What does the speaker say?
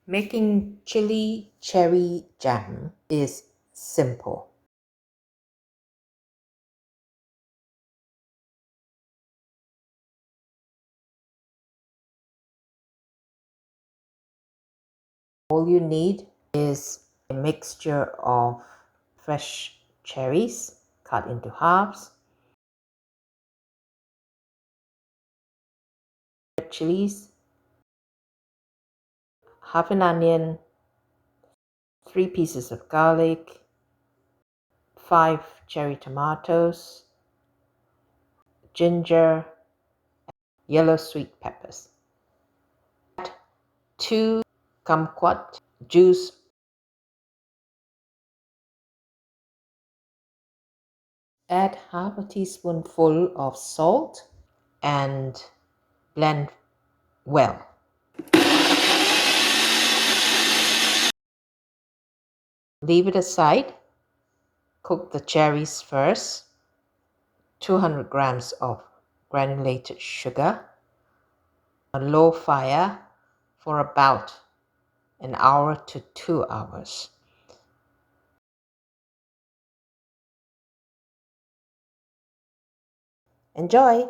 Making chili cherry jam is simple. All you need is a mixture of fresh cherries cut into halves, red chilies, half an onion, 3 pieces of garlic, 5 cherry tomatoes, ginger, yellow sweet peppers. Add 2 kumquat juice. Add half a teaspoonful of salt and blend well. Leave it aside. Cook the cherries first. 200 grams of granulated sugar on a low fire for about an hour to 2 hours. Enjoy!